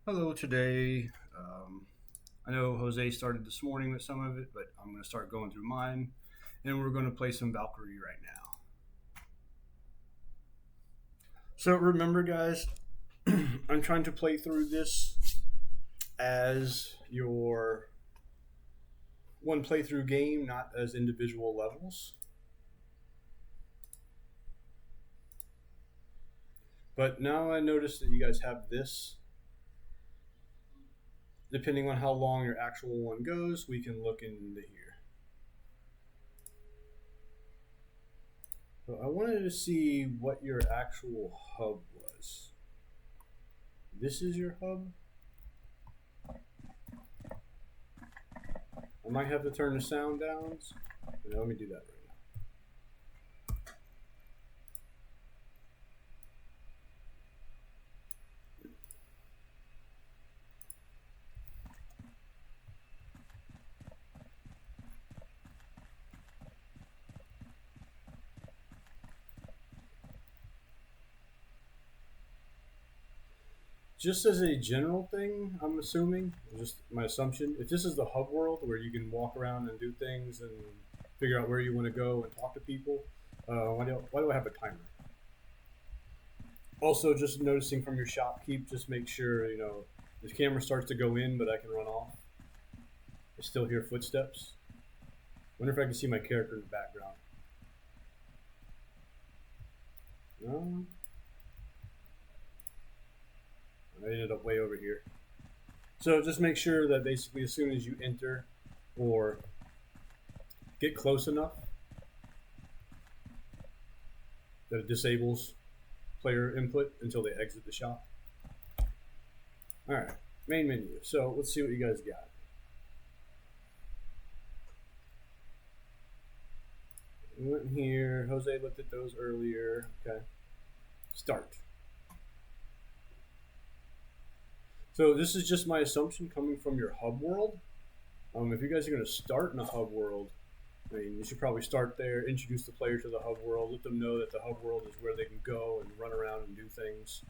Hello, today. I know Jose started this morning with some of it, but I'm going to start going through mine, and we're going to play some Valkyrie right now. So remember, guys, I'm trying to play through this as your one playthrough game, not as individual levels. But now I notice that you guys have this. Depending on how long your actual one goes, we can look into here. So I wanted to see what your actual hub was. This is your hub? I might have to turn the sound down. Yeah, let me do that right now. Just as a general thing, I'm assuming, just my assumption, if this is the hub world where you can walk around and do things and figure out where you want to go and talk to people, why do I have a timer? Also, just noticing from your shopkeep, just make sure, the camera starts to go in, but I can run off. I still hear footsteps. Wonder if I can see my character in the background. No? I ended up way over here. So just make sure that basically as soon as you enter or get close enough that it disables player input until they exit the shop. Alright, main menu. So let's see what you guys got. We went in here. Jose looked at those earlier. Okay. Start. So this is just my assumption coming from your hub world. If you guys are going to start in a hub world, I mean, you should probably start there, introduce the player to the hub world, let them know that the hub world is where they can go and run around and do things.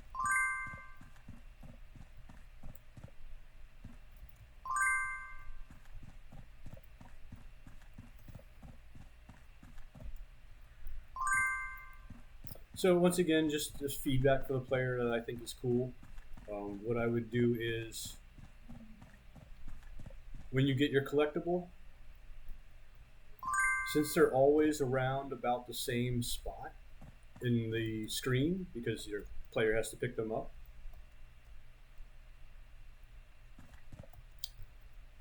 So once again, just feedback for the player that I think is cool. What I would do is, when you get your collectible, since they're always around about the same spot in the screen, because your player has to pick them up,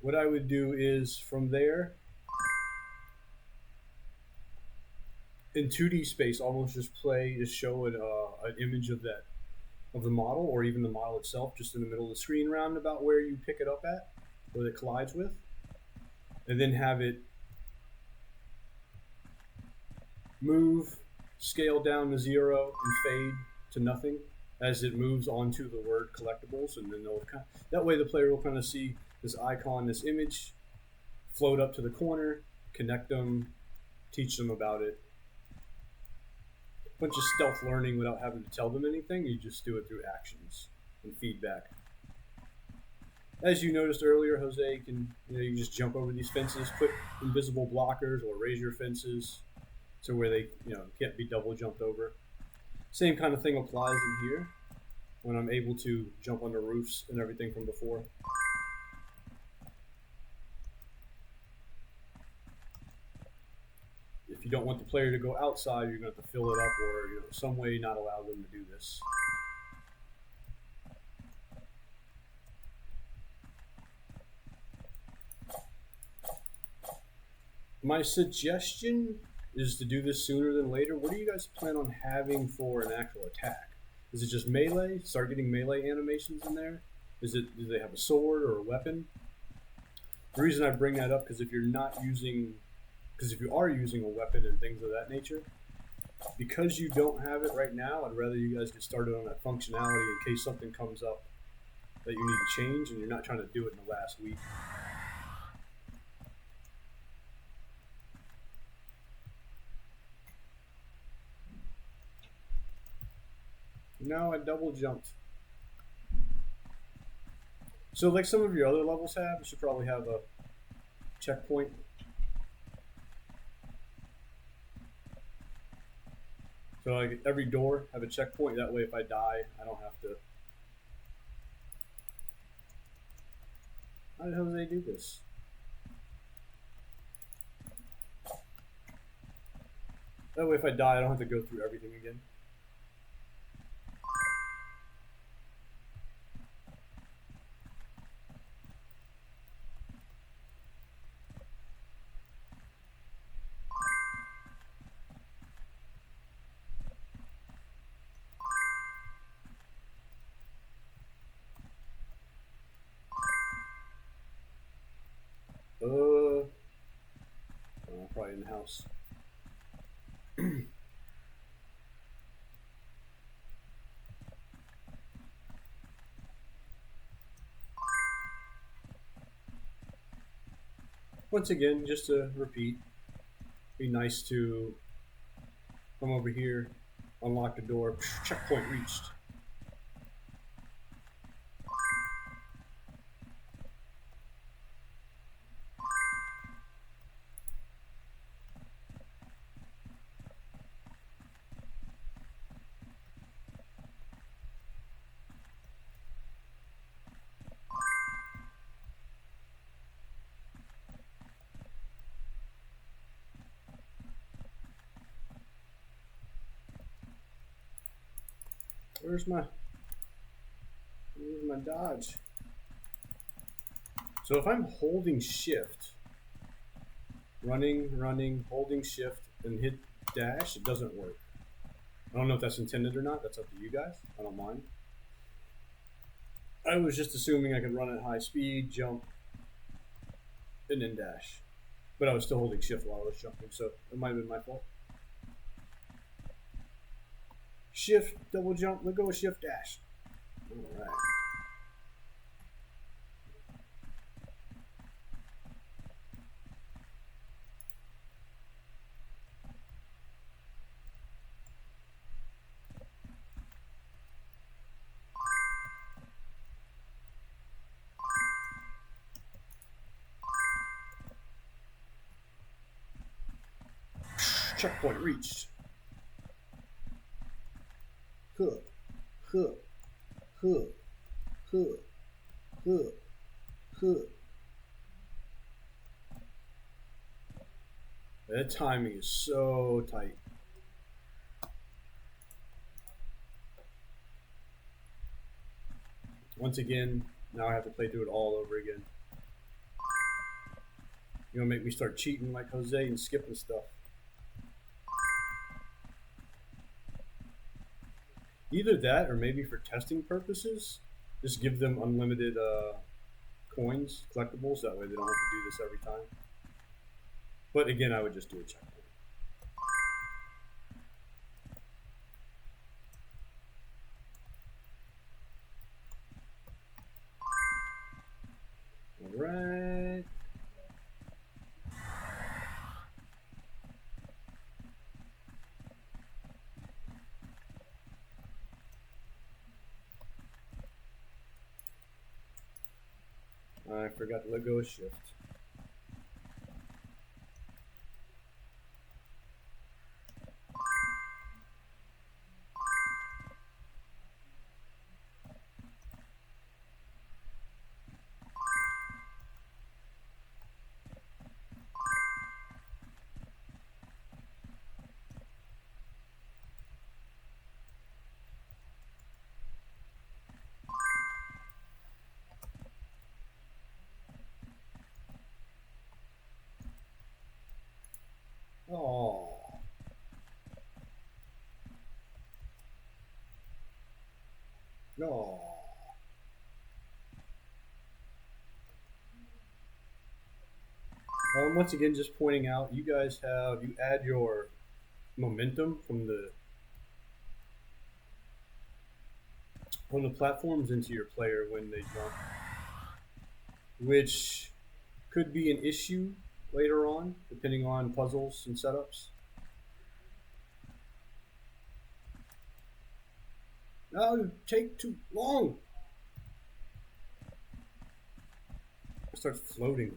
what I would do is from there, in 2D space, almost just show an image of the model, or even the model itself, just in the middle of the screen, round about where you pick it up at, where it collides with, and then have it move, scale down to 0, and fade to nothing as it moves onto the word collectibles, and then that way the player will kind of see this icon, this image, float up to the corner, connect them, teach them about it. Bunch of stealth learning without having to tell them anything. You just do it through actions and feedback. As you noticed earlier, Jose, you can just jump over these fences, put invisible blockers, or raise your fences to where they can't be double jumped over. Same kind of thing applies in here when I'm able to jump on the roofs and everything from before. If you don't want the player to go outside, you're going to have to fill it up, or some way not allow them to do this. My suggestion is to do this sooner than later. What do you guys plan on having for an actual attack? Is it just melee? Start getting melee animations in there? Do they have a sword or a weapon? The reason I bring that up, because if you are using a weapon and things of that nature, because you don't have it right now, I'd rather you guys get started on that functionality in case something comes up that you need to change and you're not trying to do it in the last week. No, I double jumped. So like some of your other levels have, you should probably have a checkpoint. So like every door have a checkpoint. That way, if I die, I don't have to. How the hell do they do this? That way, if I die, I don't have to go through everything again. Oh, probably in the house. Once again, just to repeat, be nice to come over here, unlock the door, checkpoint reached. Where's my dodge? So if I'm holding shift, running, holding shift, and hit dash, it doesn't work. I don't know if that's intended or not. That's up to you guys. I don't mind. I was just assuming I could run at high speed, jump, and then dash. But I was still holding shift while I was jumping, so it might have been my fault. Shift, double jump, let go of shift, dash. Alright. Checkpoint reached. Huh, huh, huh, huh, huh, huh. That timing is so tight. Once again, now I have to play through it all over again. You're gonna make me start cheating like Jose and skipping stuff. Either that, or maybe for testing purposes, just give them unlimited coins, collectibles. That way they don't have to do this every time. But again, I would just do a checkpoint. Alright. I forgot to let go of shift. Oh. No. Once again, just pointing out, you guys have, you add your momentum from the platforms into your player when they jump, which could be an issue later on, depending on puzzles and setups. No, take too long. starts floating.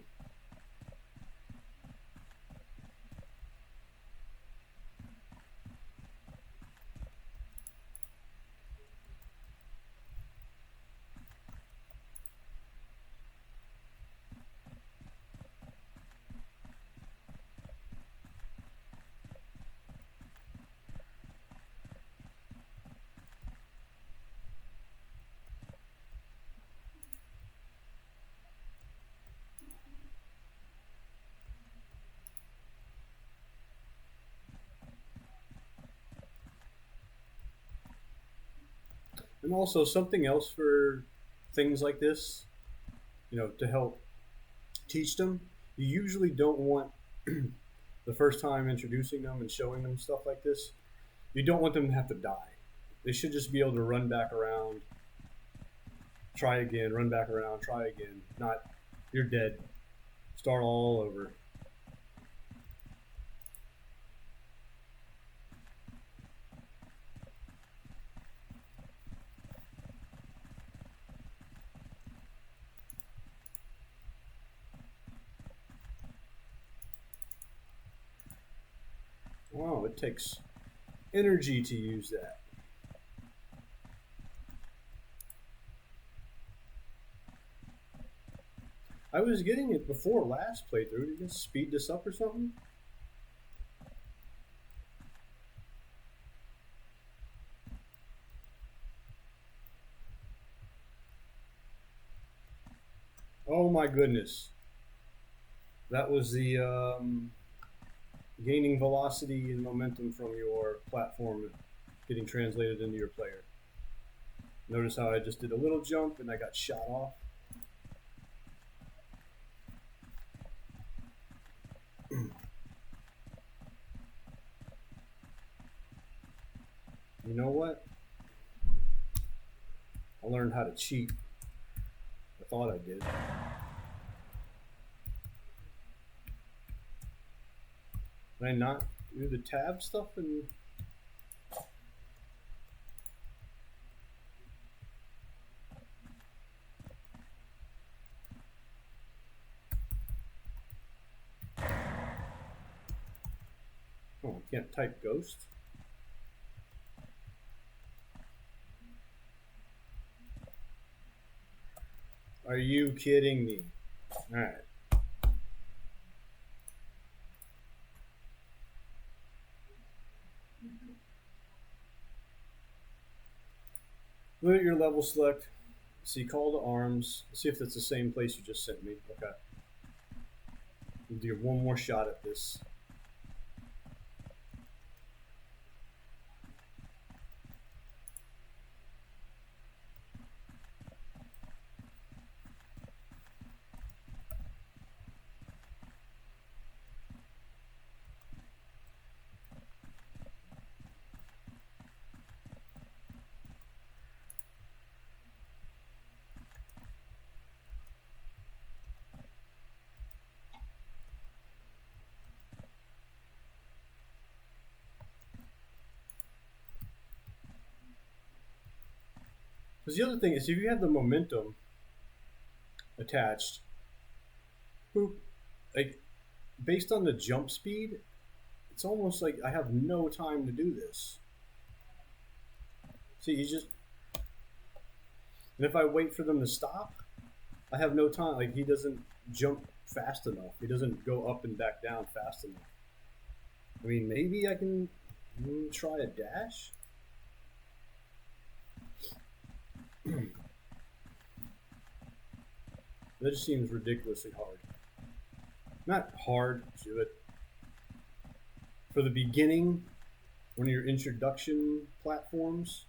And also something else for things like this, to help teach them. You usually don't want the first time introducing them and showing them stuff like this. You don't want them to have to die. They should just be able to run back around, try again, run back around, try again. Not, you're dead. Start all over. Oh, it takes energy to use that. I was getting it before last playthrough. Did you just speed this up or something? Oh my goodness. That was the gaining velocity and momentum from your platform getting translated into your player. Notice how I just did a little jump and I got shot off. You know what? I learned how to cheat. I thought I did. Can I not do the tab stuff and... Oh, I can't type ghost? Are you kidding me? Alright. Look at your level select. See call to arms. See if that's the same place you just sent me. Okay. We'll do one more shot at this. Because the other thing is, if you have the momentum attached, boop, like based on the jump speed, it's almost like I have no time to do this. See, you just, and if I wait for them to stop, I have no time. Like he doesn't jump fast enough. He doesn't go up and back down fast enough. I mean, maybe I can try a dash. That just seems ridiculously hard. Not hard, but for the beginning, one of your introduction platforms,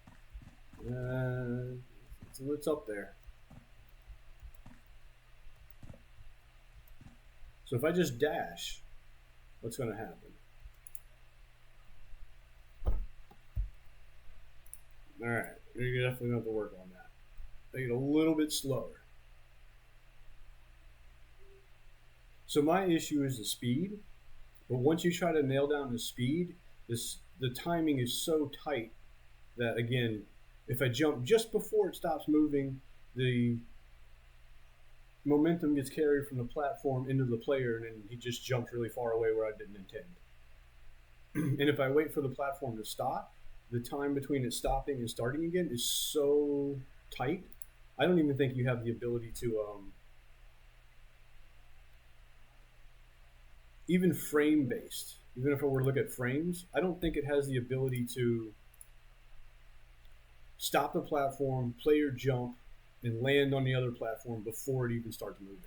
it's up there. So if I just dash, what's going to happen? Alright, you're definitely going to have to work on that. Make it a little bit slower. So my issue is the speed, but once you try to nail down the speed, the timing is so tight that, again, if I jump just before it stops moving, the momentum gets carried from the platform into the player, and then he just jumps really far away where I didn't intend. And if I wait for the platform to stop, the time between it stopping and starting again is so tight. I don't even think you have the ability to even frame based. Even if I were to look at frames, I don't think it has the ability to stop the platform, player jump, and land on the other platform before it even starts moving.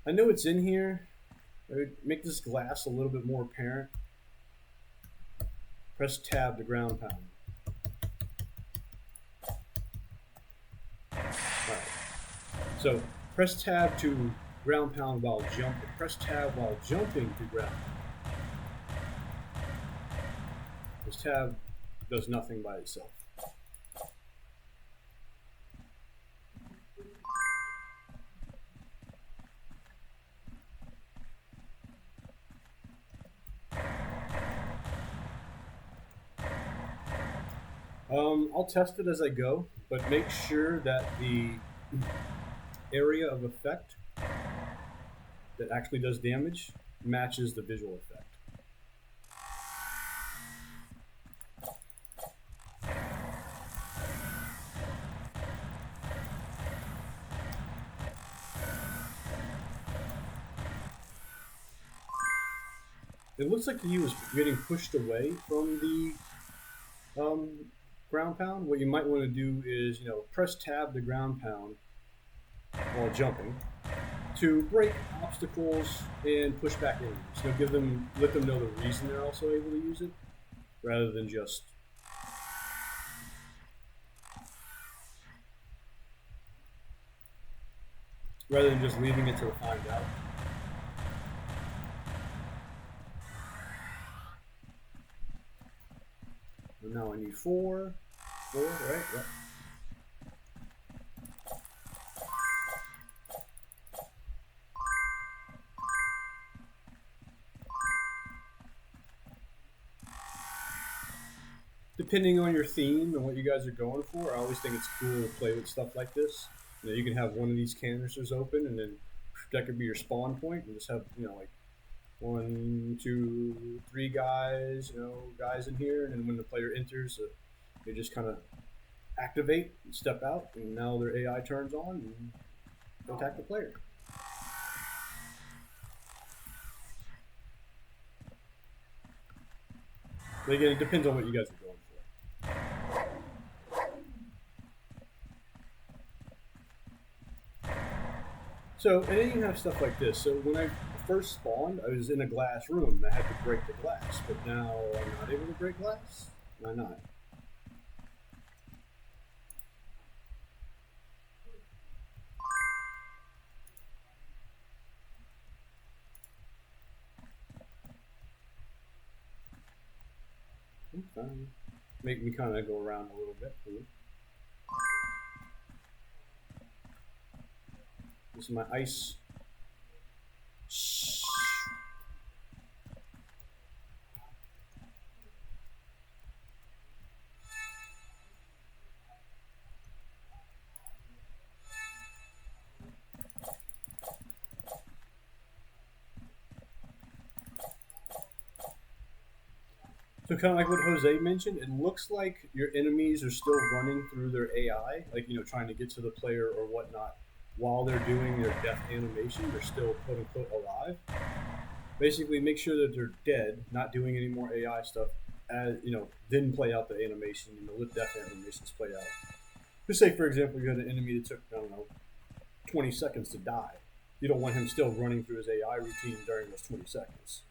I know it's in here. I would make this glass a little bit more apparent. Press tab to ground pound. Alright. So press tab to ground pound while jumping. Press tab while jumping to ground pound. This tab does nothing by itself. I'll test it as I go, but make sure that the area of effect that actually does damage matches the visual effect. It looks like he was getting pushed away from the ground pound. What you might want to do is, press tab to ground pound while jumping to break obstacles and push back enemies. Let them know the reason they're also able to use it, rather than just leaving it to find out. And now I need four, right? Yep. Depending on your theme and what you guys are going for, I always think it's cool to play with stuff like this. You can have one of these canisters open, and then that could be your spawn point, and just have like 1, 2, 3 guys, guys in here, and then when the player enters, they just kind of activate and step out, and now their AI turns on and attack the player. But again, it depends on what you guys are going for. So, and then you have stuff like this. So when I first spawned, I was in a glass room, and I had to break the glass. But now I'm not able to break glass? Why not? Okay. Make me kind of go around a little bit. This is my ice. So kind of like what Jose mentioned, it looks like your enemies are still running through their AI, like, trying to get to the player or whatnot while they're doing their death animation. They're still quote unquote alive. Basically, make sure that they're dead, not doing any more AI stuff, then play out the animation, let death animations play out. Just say, for example, you had an enemy that took, 20 seconds to die. You don't want him still running through his AI routine during those 20 seconds.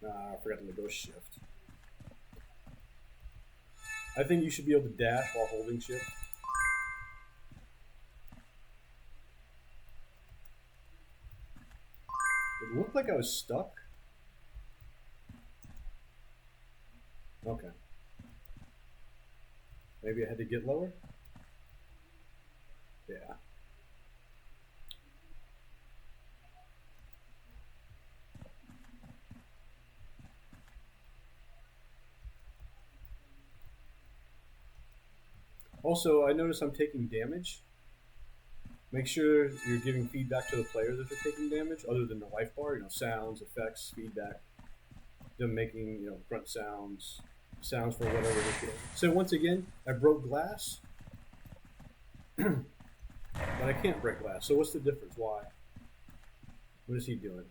I forgot to let go shift. I think you should be able to dash while holding shift. It looked like I was stuck. Okay. Maybe I had to get lower? Yeah. Also, I notice I'm taking damage. Make sure you're giving feedback to the player that they're taking damage, other than the life bar. Sounds, effects, feedback. Them making grunt sounds, sounds for whatever they're feeling. So once again, I broke glass, but I can't break glass. So what's the difference? Why? What is he doing?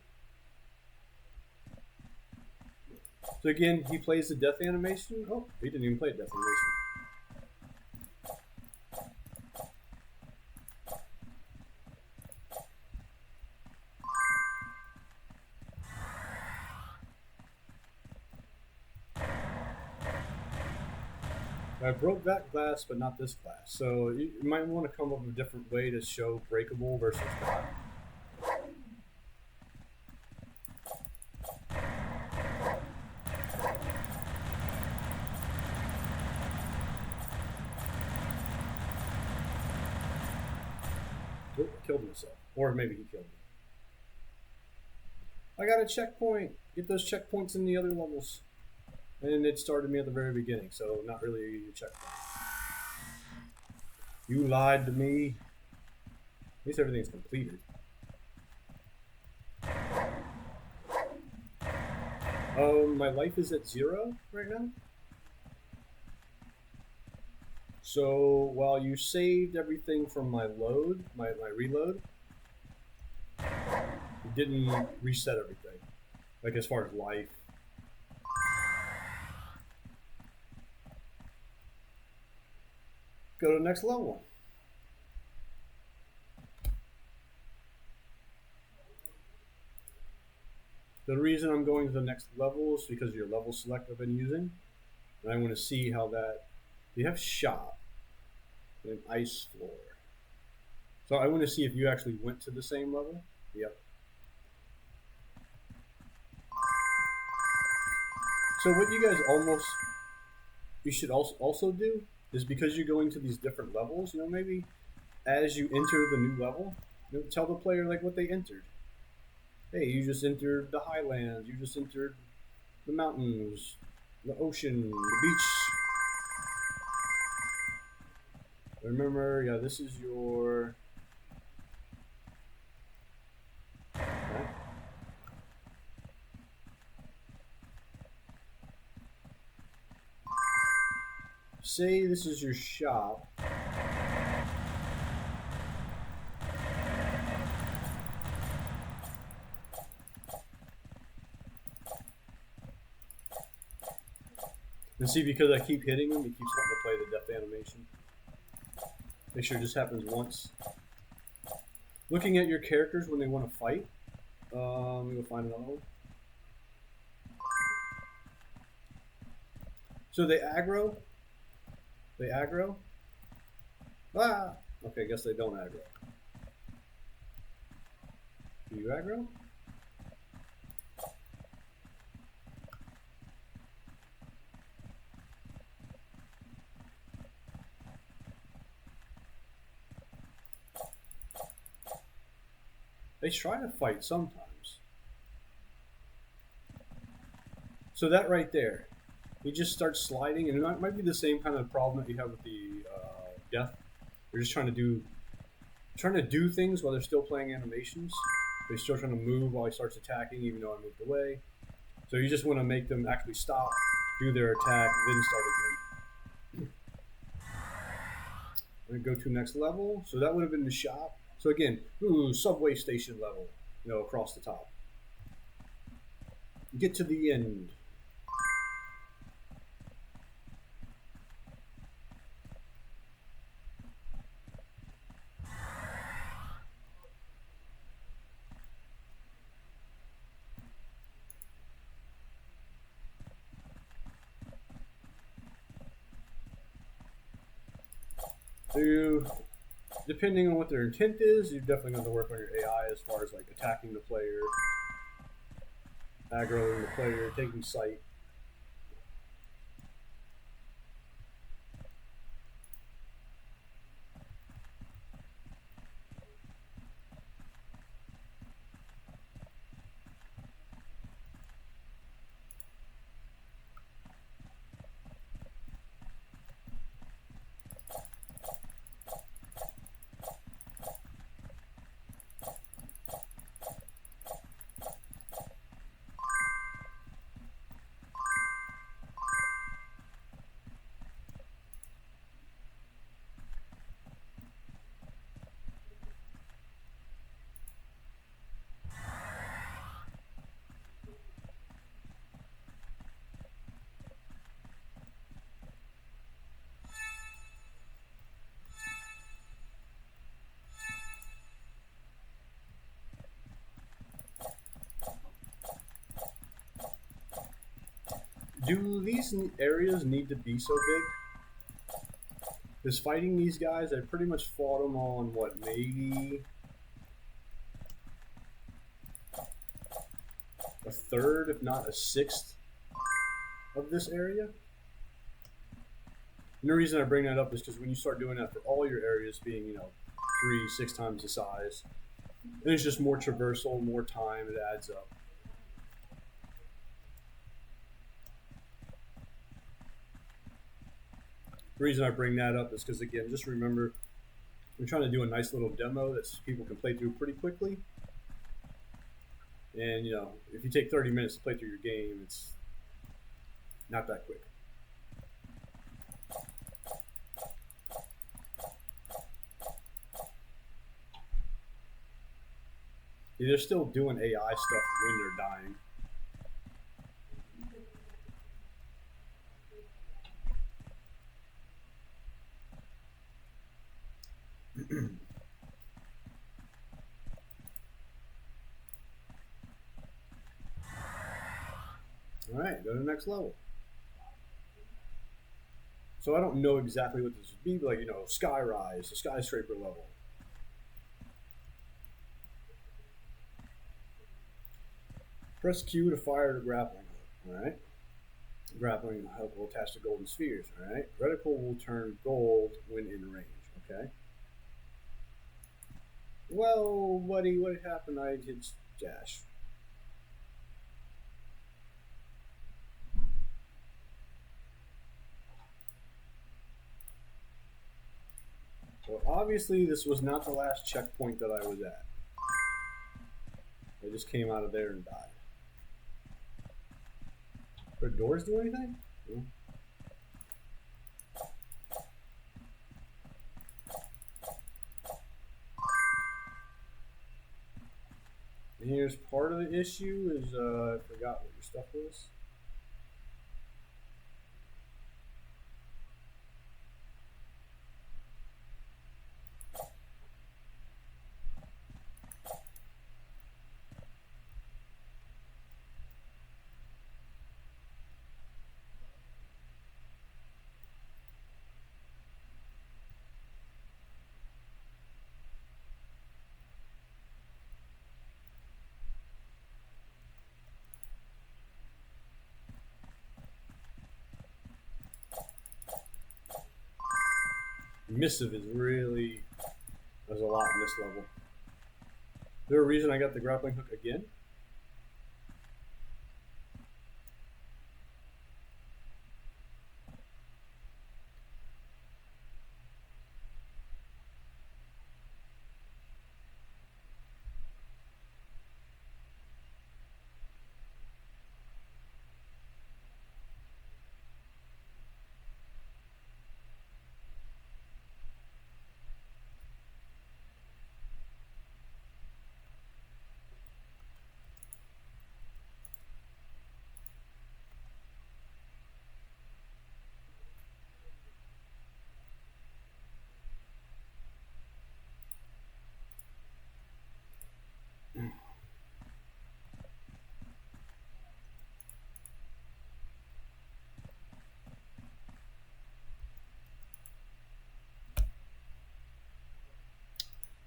So again, he plays the death animation. Oh, he didn't even play death animation. I broke that glass, but not this glass. So you might want to come up with a different way to show breakable versus not. Oh, I killed myself. Or maybe he killed me. I got a checkpoint. Get those checkpoints in the other levels. And it started me at the very beginning, so not really a checkpoint. You lied to me. At least everything's completed. My life is at 0 right now. So while you saved everything from my load, my reload, it didn't reset everything. Like as far as life. Go to the next level. The reason I'm going to the next level is because of your level select I've been using. And I want to see how that... You have shop and an ice floor. So I want to see if you actually went to the same level. Yep. So what you guys you should also do is, because you're going to these different levels, maybe as you enter the new level, tell the player like what they entered. Hey, you just entered the highlands, you just entered the mountains, the ocean, the beach. Remember, yeah, this is your... Okay. Say this is your shop. And see, because I keep hitting him, he keeps wanting to play the death animation. Make sure it just happens once. Looking at your characters when they want to fight. Let me go find another one. So they aggro. They aggro. Ah! Okay, I guess they don't aggro. Do you aggro? They try to fight sometimes. So that right there, he just starts sliding, and it might be the same kind of problem that you have with the death. They're just trying to do things while they're still playing animations. They're still trying to move while he starts attacking, even though I moved away. So you just want to make them actually stop, do their attack, then start again. I'm gonna go to next level. So that would have been the shop. So again, subway station level, across the top. Get to the end. So depending on what their intent is, you're definitely going to work on your AI as far as like attacking the player, aggroing the player, taking sight. Do these areas need to be so big? Because fighting these guys, I pretty much fought them on what, maybe a third, if not a sixth, of this area. And the reason I bring that up is because when you start doing that for all your areas being, 3, 6 times the size, then it's just more traversal, more time, it adds up. The reason I bring that up is because, again, just remember, we're trying to do a nice little demo that people can play through pretty quickly. And, if you take 30 minutes to play through your game, it's not that quick. They're still doing AI stuff when they're dying. All right, go to the next level. So I don't know exactly what this would be, but sky rise, the skyscraper level. Press Q to fire the grappling hook. All right. Grappling hook will attach to golden spheres. All right. Reticle will turn gold when in range. Okay. Well, buddy, what happened? I hit dash. Well, obviously, this was not the last checkpoint that I was at. I just came out of there and died. Do doors do anything? No. And here's part of the issue is I forgot what your stuff was. Missive is really, there's a lot in this level. Is there a reason I got the grappling hook again?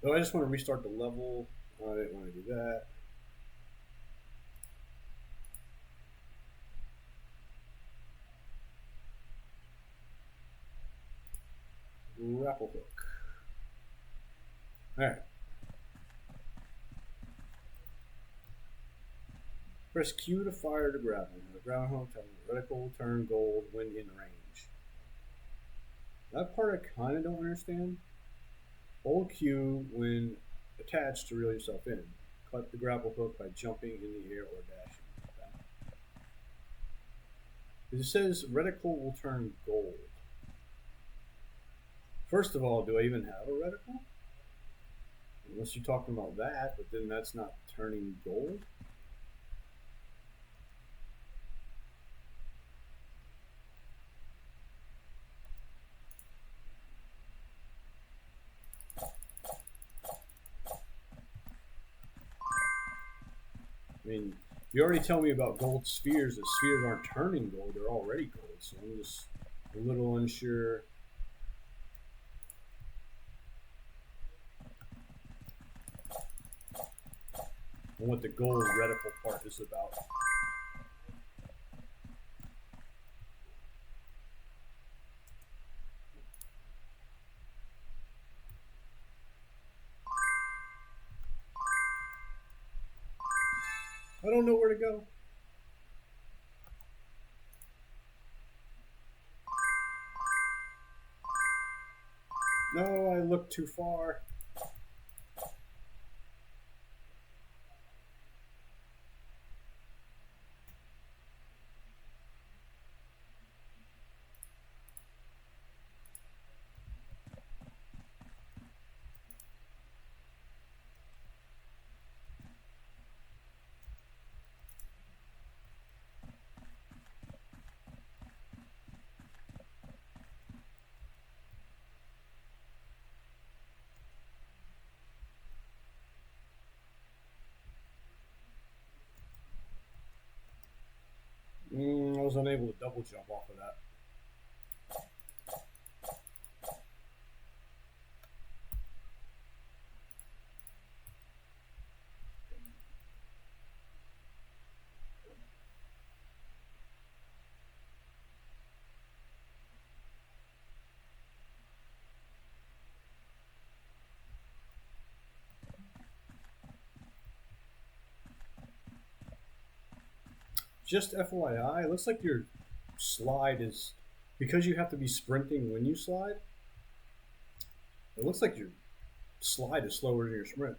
Oh, I just want to restart the level. I didn't want to do that. Grapple hook. Alright. Press Q to fire the grappling hook. Grappling hook, reticle, turn gold when in range. That part I kind of don't understand. Hold Q when attached to reel yourself in. Cut the grapple hook by jumping in the air or dashing. It says reticle will turn gold. First of all, do I even have a reticle? Unless you're talking about that, but then that's not turning gold. I mean, You already tell me about gold spheres. The spheres aren't turning gold; they're already gold. So I'm just a little unsure. On what the gold reticle part is about. I don't know where to go. No, I looked too far. I was unable to double jump off of that. Just FYI, it looks like your slide is, because you have to be sprinting when you slide, it looks like your slide is slower than your sprint.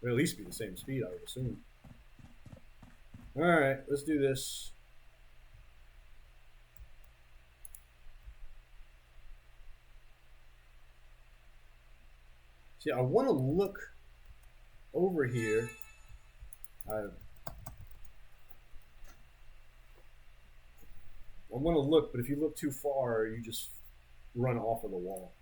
Or at least be the same speed, I would assume. Alright, let's do this. See, I want to look over here. I want to look, but if you look too far, you just run off of the wall.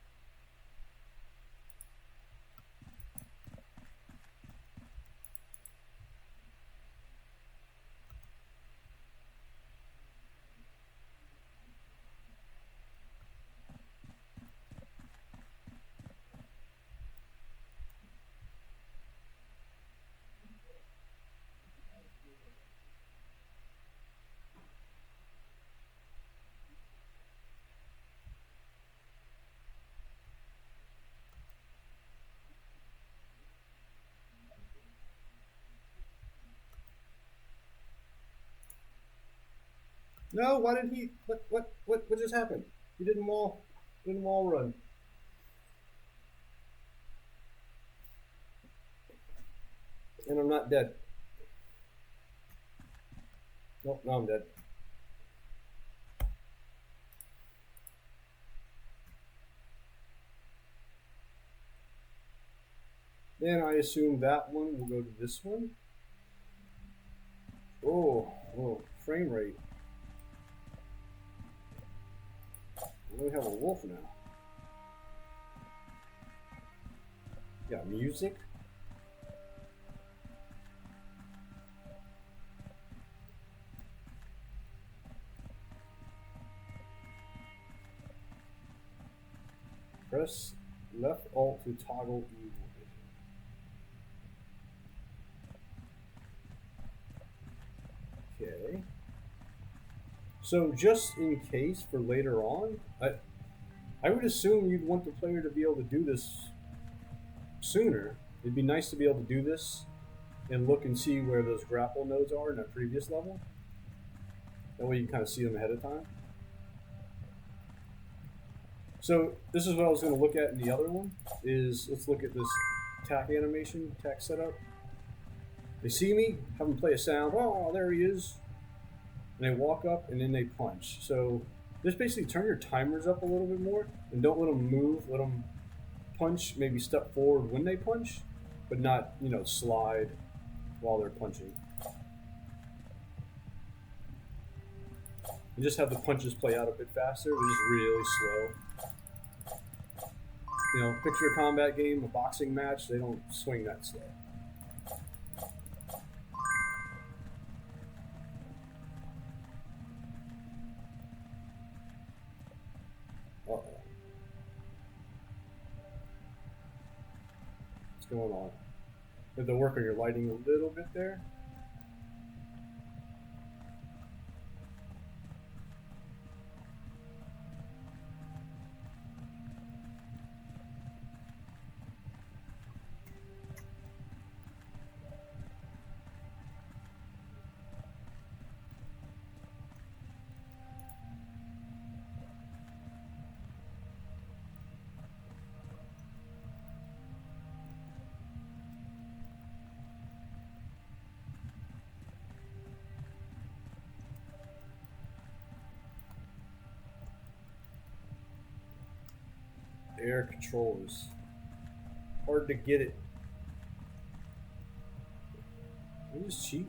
No, why did he? What just happened? He didn't wall run. And I'm not dead. Nope, now I'm dead. Then I assume that one will go to this one. Oh, frame rate. We have a wolf now. Yeah, music. Press left alt to toggle evil vision. Okay. So just in case for later on, I would assume you'd want the player to be able to do this sooner. It'd be nice to be able to do this and look and see where those grapple nodes are in that previous level. That way you can kind of see them ahead of time. So this is what I was going to look at in the other one, is let's look at this attack animation, attack setup. They see me, have them play a sound, oh, there he is. And they walk up and then they punch. So just basically turn your timers up a little bit more and don't let them move, let them punch, maybe step forward when they punch, but not, slide while they're punching. And just have the punches play out a bit faster, but just really slow. Picture a combat game, a boxing match, they don't swing that slow. What's going on? You have to work on your lighting a little bit there. Air control is hard to get it. I just cheat.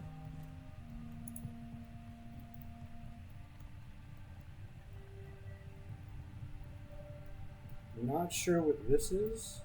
I'm not sure what this is.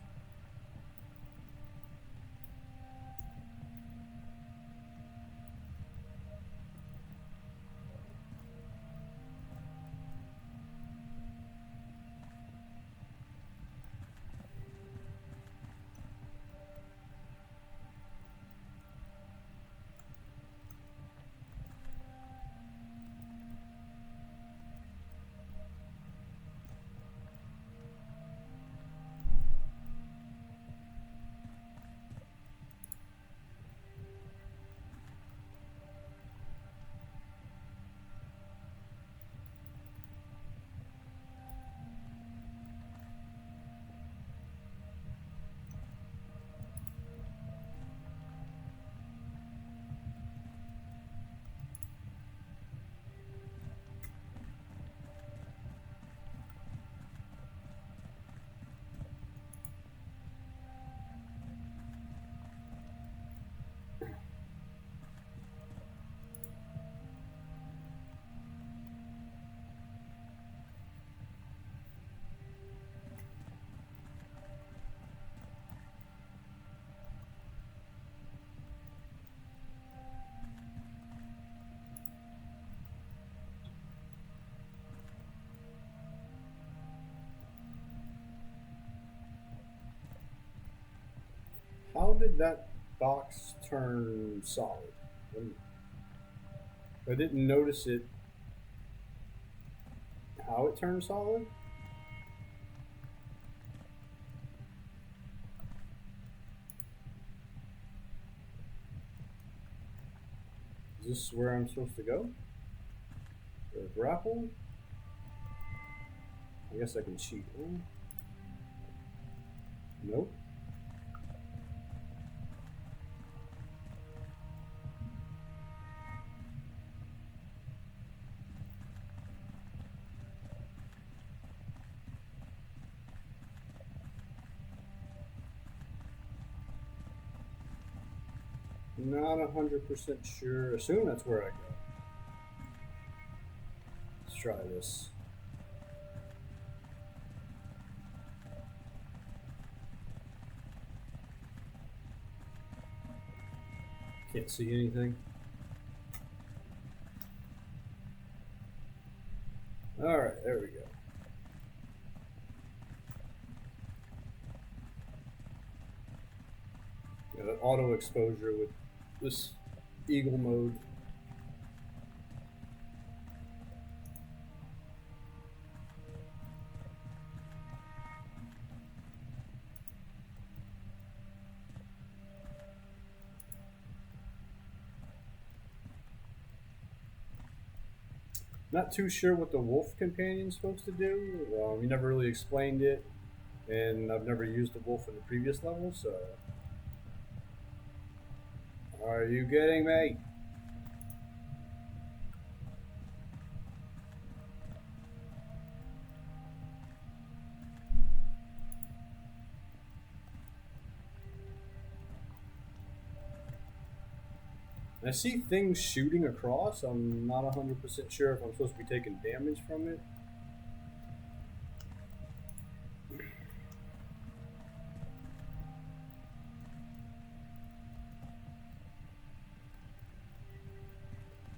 How did that box turn solid? I didn't notice it. How it turned solid? Is this where I'm supposed to go? Or grapple? I guess I can cheat. Nope. Not 100% sure. Assume that's where I go. Let's try this. Can't see anything. Alright, there we go. Got an auto exposure with this eagle mode. Not too sure what the wolf companion's supposed to do. You never really explained it, and I've never used the wolf in the previous level, so. Are you kidding me? I see things shooting across. I'm not 100% sure if I'm supposed to be taking damage from it.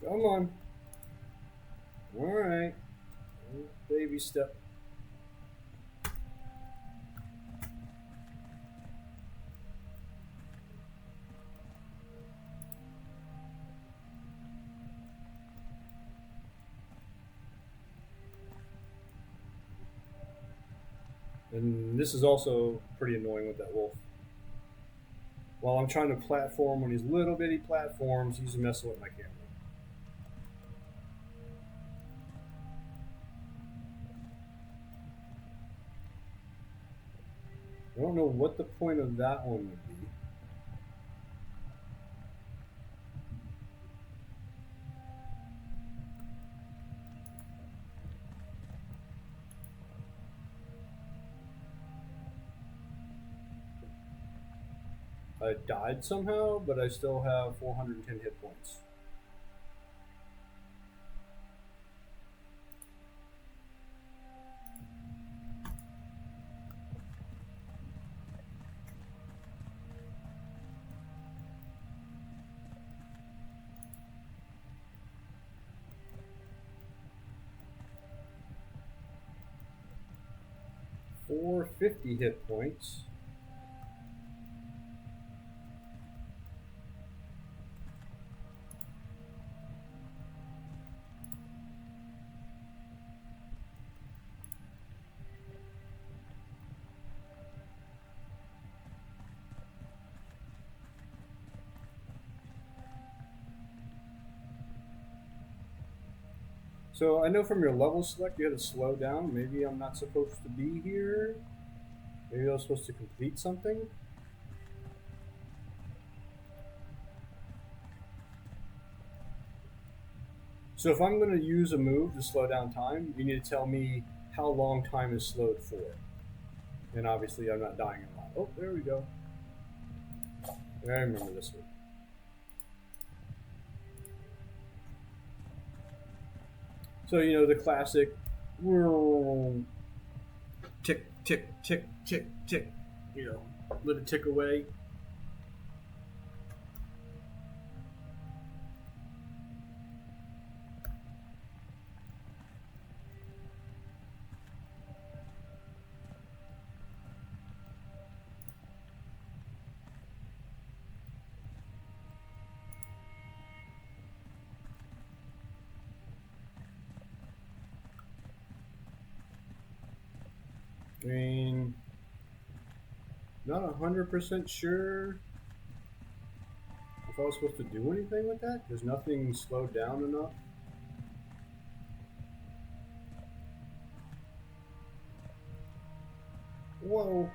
Come on. Alright. Baby step. And this is also pretty annoying with that wolf. While I'm trying to platform on these little bitty platforms, he's messing with my camera. I don't know what the point of that one would be. I died somehow, but I still have 410 hit points. $450 hit points. So I know from your level select you had to slow down. Maybe I'm not supposed to be here. Maybe I was supposed to complete something. So if I'm going to use a move to slow down time, you need to tell me how long time is slowed for. And obviously I'm not dying a lot. Oh, there we go. I remember this one. So, you know, the classic tick, tick, tick, tick, tick, you know, let it tick away. I mean, not 100% sure if I was supposed to do anything with that. There's nothing slowed down enough. Whoa.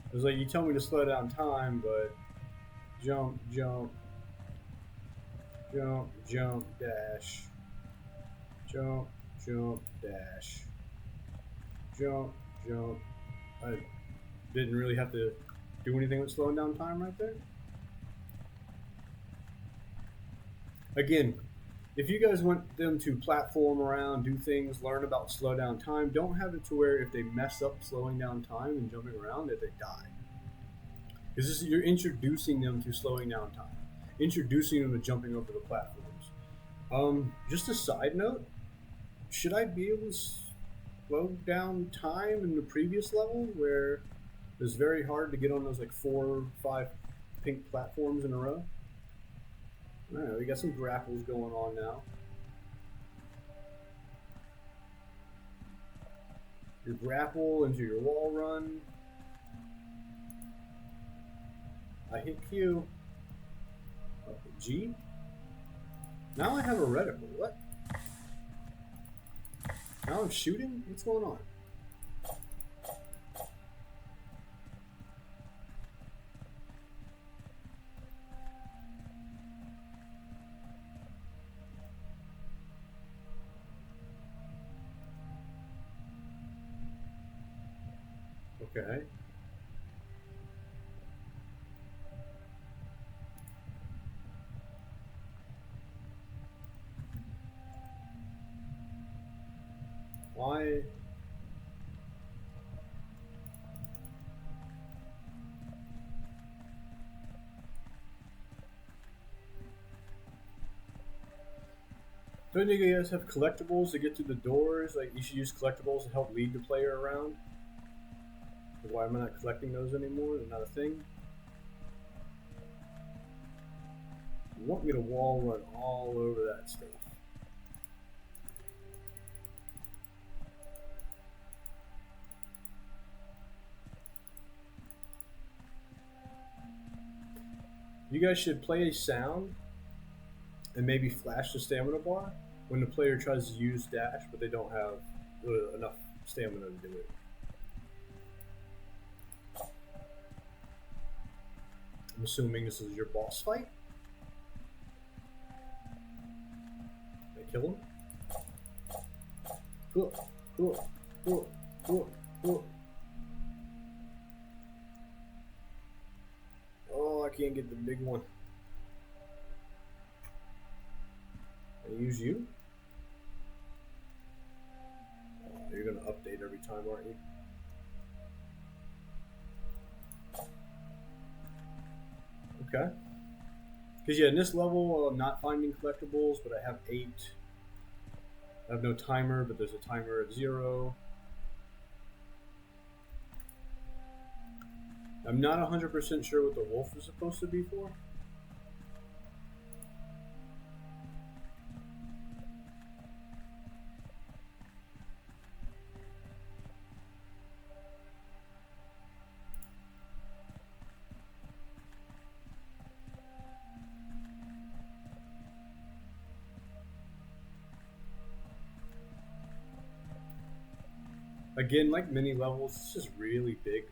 It was like you tell me to slow down time, but jump, jump, jump, jump, dash, jump, jump, dash, jump, jump. I didn't really have to do anything with slowing down time right there. Again, if you guys want them to platform around, do things, learn about slow down time, don't have it to where if they mess up slowing down time and jumping around that they die. Because you're introducing them to slowing down time, introducing them to jumping over the platforms. Just a side note, should I be able to slow down time in the previous level where it was very hard to get on those like 4 or 5 pink platforms in a row? Alright, we got some grapples going on now. Your grapple into your wall run. I hit Q. G. Now I have a reticle. What? Now I'm shooting? What's going on? Okay. Why? Don't you guys have collectibles to get through the doors? Like, you should use collectibles to help lead the player around? Why am I not collecting those anymore? They're not a thing. You want me to wall run all over that stuff. You guys should play a sound and maybe flash the stamina bar when the player tries to use dash, but they don't have enough stamina to do it. I'm assuming this is your boss fight. They kill him. Cool, cool, cool, cool, cool. Oh, I can't get the big one. I use you. You're gonna update every time, aren't you? Okay. Because yeah, in this level, I'm not finding collectibles, but I have 8. I have no timer, but there's a timer at 0. I'm not 100% sure what the wolf is supposed to be for. Again, like mini levels, it's just really big.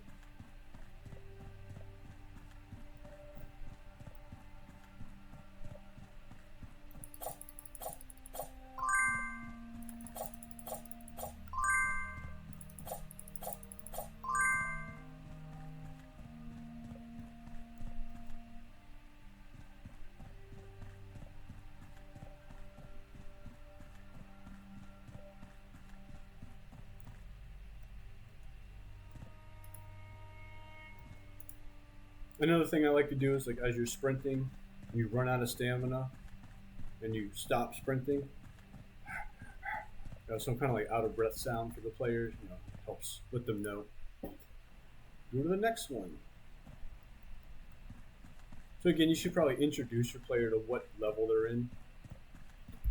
Another thing I like to do is, like, as you're sprinting, you run out of stamina, and you stop sprinting. Some kind of like out of breath sound for the players. Helps let them know. Go to the next one. So again, you should probably introduce your player to what level they're in.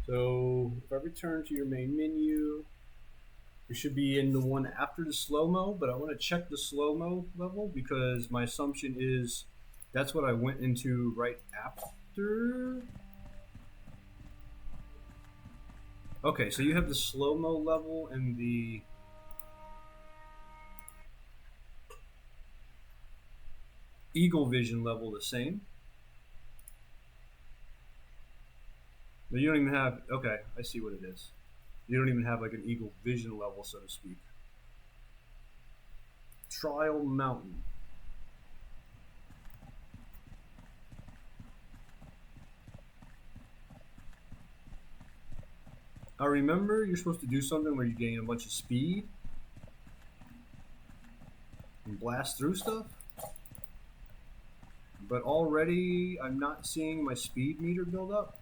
So if I return to your main menu, we should be in the one after the slow-mo, but I want to check the slow-mo level because my assumption is that's what I went into right after. Okay, so you have the slow-mo level and the eagle vision level the same. But you don't even have, okay, I see what it is. You don't even have like an eagle vision level, so to speak. Trial Mountain. I remember you're supposed to do something where you gain a bunch of speed and blast through stuff. But already I'm not seeing my speed meter build up.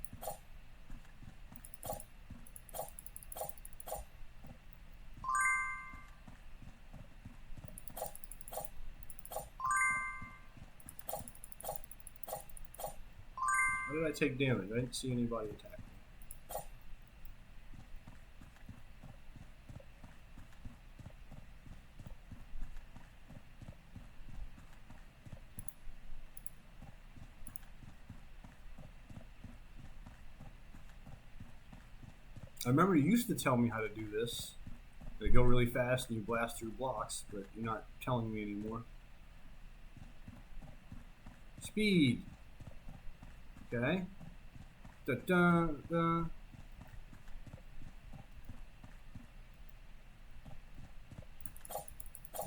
How did I take damage? I didn't see anybody attack me. I remember you used to tell me how to do this. They go really fast and you blast through blocks, but you're not telling me anymore. Speed. Okay. Da da da.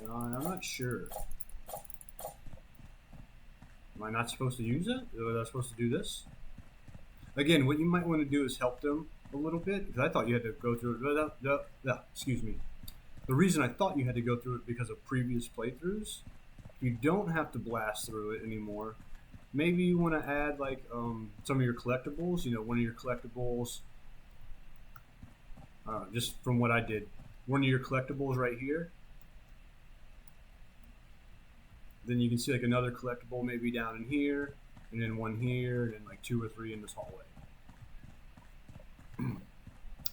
I'm not sure. Am I not supposed to use it? Was I supposed to do this? Again, what you might want to do is help them a little bit, because I thought you had to go through it. Excuse me. The reason I thought you had to go through it because of previous playthroughs. You don't have to blast through it anymore. Maybe you want to add like some of your collectibles. One of your collectibles. Just from what I did, one of your collectibles right here. Then you can see like another collectible maybe down in here, and then one here, and then like 2 or 3 in this hallway.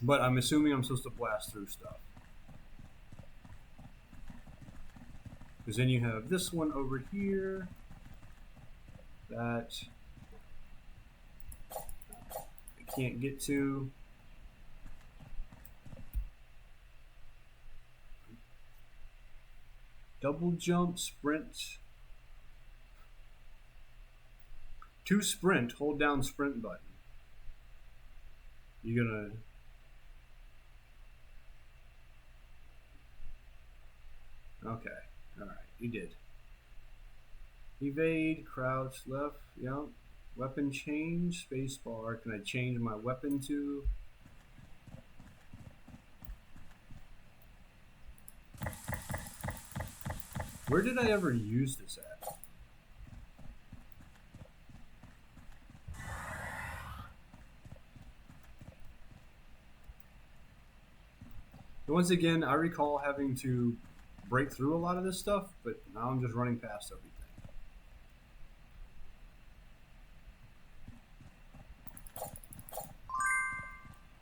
But I'm assuming I'm supposed to blast through stuff. Because then you have this one over here that I can't get to. Double jump, sprint. To sprint, hold down sprint button. You're gonna. Okay, alright, you did. Evade, crouch, left, yep. Weapon change, spacebar. Can I change my weapon to? Where did I ever use this at? And once again, I recall having to break through a lot of this stuff, but now I'm just running past everything.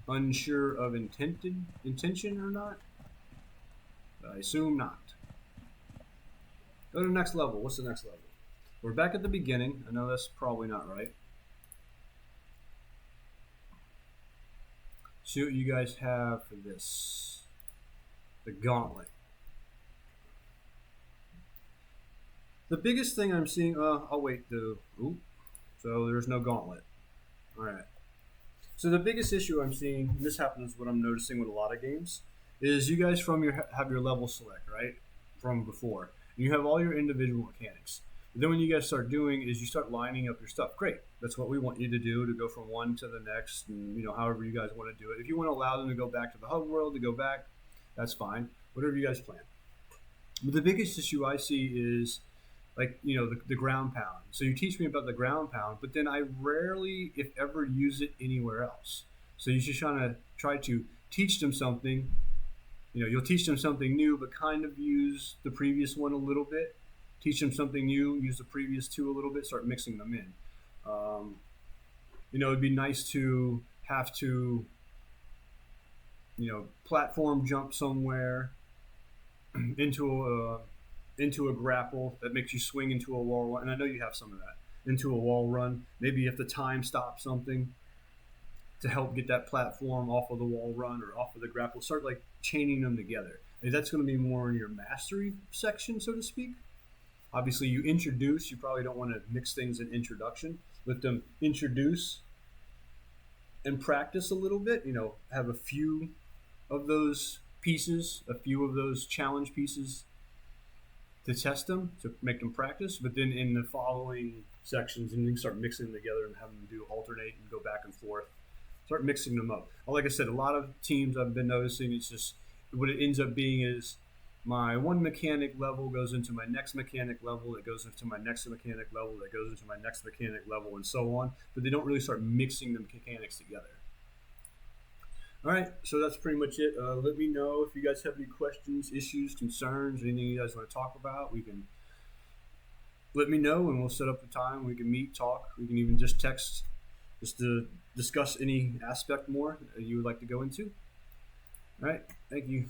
Unsure of intention or not? I assume not. Go to the next level. What's the next level? We're back at the beginning. I know that's probably not right. See what you guys have for this. The gauntlet. The biggest thing I'm seeing, I'll wait so there's no gauntlet. Alright. So the biggest issue I'm seeing, and this happens what I'm noticing with a lot of games, is you guys have your level select, right? From before. You have all your individual mechanics. But then when you guys start doing is you start lining up your stuff. Great. That's what we want you to do, to go from one to the next, and however you guys want to do it. If you want to allow them to go back to the hub world, to go back, that's fine. Whatever you guys plan. But the biggest issue I see is the ground pound. So you teach me about the ground pound, but then I rarely, if ever, use it anywhere else. So you're just try to teach them something. You'll teach them something new, but kind of use the previous one a little bit. Teach them something new, use the previous two a little bit, start mixing them in. It'd be nice to have to, platform jump somewhere into a grapple that makes you swing into a wall run. And I know you have some of that. Into a wall run. Maybe you have to time stop something to help get that platform off of the wall run or off of the grapple. Start chaining them together. And that's going to be more in your mastery section, so to speak. Obviously, you probably don't want to mix things in introduction. Let them introduce and practice a little bit. Have a few of those pieces, a few of those challenge pieces to test them, to make them practice. But then in the following sections, and you can start mixing them together and have them alternate and go back and forth. Start mixing them up. Like I said, a lot of teams I've been noticing, it's just what it ends up being is my one mechanic level goes into my next mechanic level, that goes into my next mechanic level, that goes into my next mechanic level, and so on. But they don't really start mixing the mechanics together. All right, so that's pretty much it. Let me know if you guys have any questions, issues, concerns, anything you guys want to talk about. Let me know, and we'll set up a time. We can meet, talk. We can even just text, just to discuss any aspect more you would like to go into. All right, thank you.